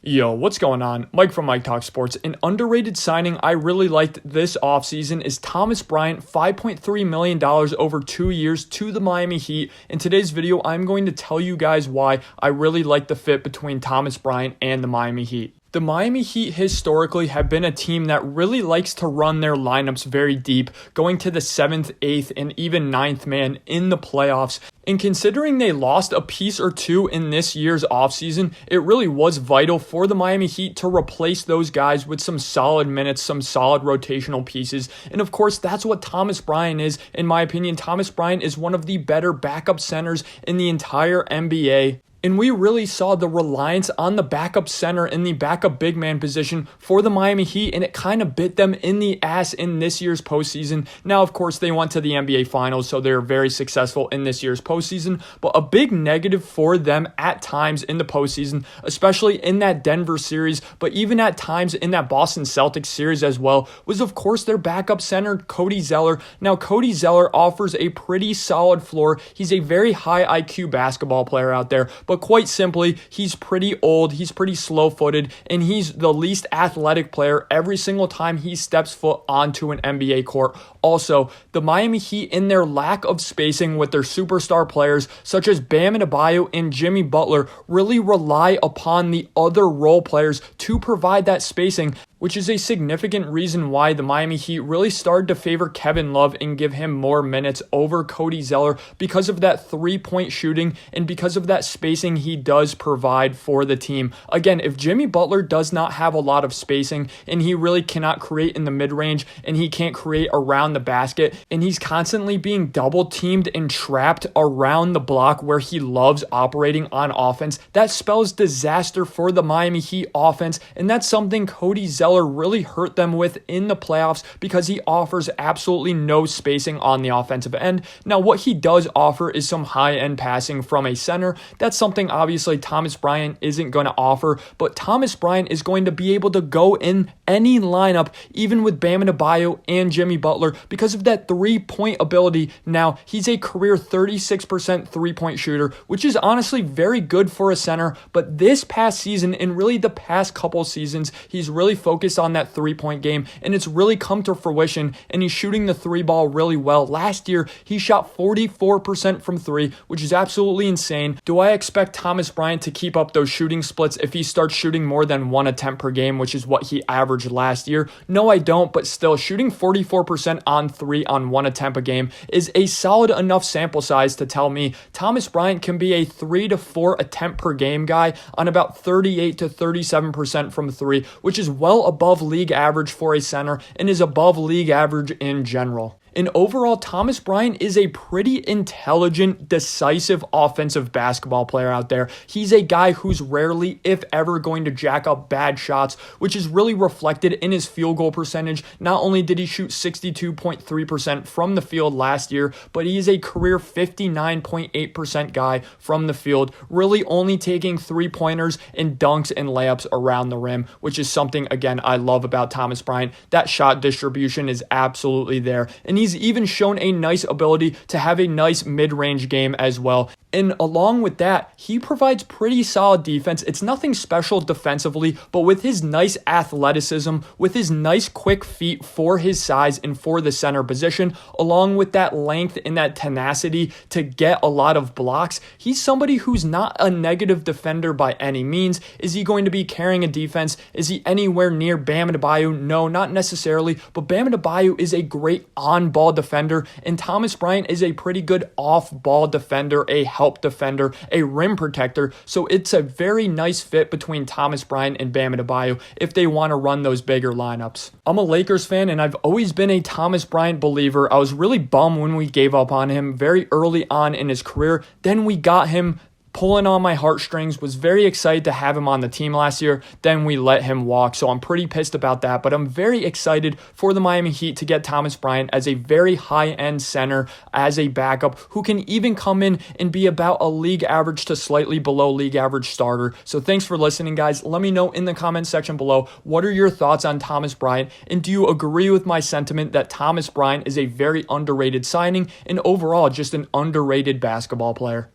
Yo, what's going on? Mike from Mike Talk Sports. An underrated signing I really liked this offseason is Thomas Bryant, $5.3 million over 2 years to the Miami Heat. In today's video, I'm going to tell you guys why I really like the fit between Thomas Bryant and the Miami Heat. The Miami Heat historically have been a team that really likes to run their lineups very deep, going to the 7th, 8th, and even 9th man in the playoffs. And considering they lost a piece or two in this year's offseason, it really was vital for the Miami Heat to replace those guys with some solid minutes, some solid rotational pieces. And of course, that's what Thomas Bryant is. In my opinion, Thomas Bryant is one of the better backup centers in the entire NBA. And we really saw the reliance on the backup center and the backup big man position for the Miami Heat, and it kind of bit them in the ass in this year's postseason. Now, of course, they went to the NBA Finals, so they were very successful in this year's postseason, but a big negative for them at times in the postseason, especially in that Denver series, but even at times in that Boston Celtics series as well, was of course their backup center, Cody Zeller. Now, Cody Zeller offers a pretty solid floor. He's a very high IQ basketball player out there, but quite simply, he's pretty old, he's pretty slow-footed, and he's the least athletic player every single time he steps foot onto an NBA court. Also, the Miami Heat, in their lack of spacing with their superstar players, such as Bam Adebayo and Jimmy Butler, really rely upon the other role players to provide that spacing, which is a significant reason why the Miami Heat really started to favor Kevin Love and give him more minutes over Cody Zeller because of that three-point shooting and because of that spacing he does provide for the team. Again, if Jimmy Butler does not have a lot of spacing and he really cannot create in the mid-range and he can't create around the basket and he's constantly being double-teamed and trapped around the block where he loves operating on offense, that spells disaster for the Miami Heat offense, and that's something Cody Zeller really hurt them with in the playoffs because he offers absolutely no spacing on the offensive end. Now, what he does offer is some high-end passing from a center. That's something obviously Thomas Bryant isn't going to offer, but Thomas Bryant is going to be able to go in any lineup, even with Bam Adebayo and Jimmy Butler, because of that three-point ability. Now, he's a career 36% three-point shooter, which is honestly very good for a center, but this past season and really the past couple seasons, he's really focused on that three-point game, and it's really come to fruition, and he's shooting the three ball really well. Last year, he shot 44% from three, which is absolutely insane. Do I expect Thomas Bryant to keep up those shooting splits if he starts shooting more than one attempt per game, which is what he averaged last year? No, I don't, but still, shooting 44% on three on one attempt a game is a solid enough sample size to tell me Thomas Bryant can be a 3 to 4 attempt per game guy on about 38 to 37% from three, which is well above league average for a center and is above league average in general. And overall, Thomas Bryant is a pretty intelligent, decisive offensive basketball player out there. He's a guy who's rarely, if ever, going to jack up bad shots, which is really reflected in his field goal percentage. Not only did he shoot 62.3% from the field last year, but he is a career 59.8% guy from the field, really only taking three-pointers and dunks and layups around the rim, which is something, again, I love about Thomas Bryant. That shot distribution is absolutely there. And he's even shown a nice ability to have a nice mid-range game as well. And along with that, he provides pretty solid defense. It's nothing special defensively, but with his nice athleticism, with his nice quick feet for his size and for the center position, along with that length and that tenacity to get a lot of blocks, he's somebody who's not a negative defender by any means. Is he going to be carrying a defense? Is he anywhere near Bam Adebayo? No, not necessarily, but Bam Adebayo is a great on-ball defender, and Thomas Bryant is a pretty good off-ball defender, a help defender, a rim protector. So it's a very nice fit between Thomas Bryant and Bam Adebayo if they want to run those bigger lineups. I'm a Lakers fan, and I've always been a Thomas Bryant believer. I was really bummed when we gave up on him very early on in his career. Then we got him pulling on my heartstrings, was very excited to have him on the team last year. Then we let him walk, so I'm pretty pissed about that, but I'm very excited for the Miami Heat to get Thomas Bryant as a very high-end center, as a backup, who can even come in and be about a league average to slightly below league average starter. So thanks for listening, guys. Let me know in the comment section below, what are your thoughts on Thomas Bryant, and do you agree with my sentiment that Thomas Bryant is a very underrated signing and overall just an underrated basketball player?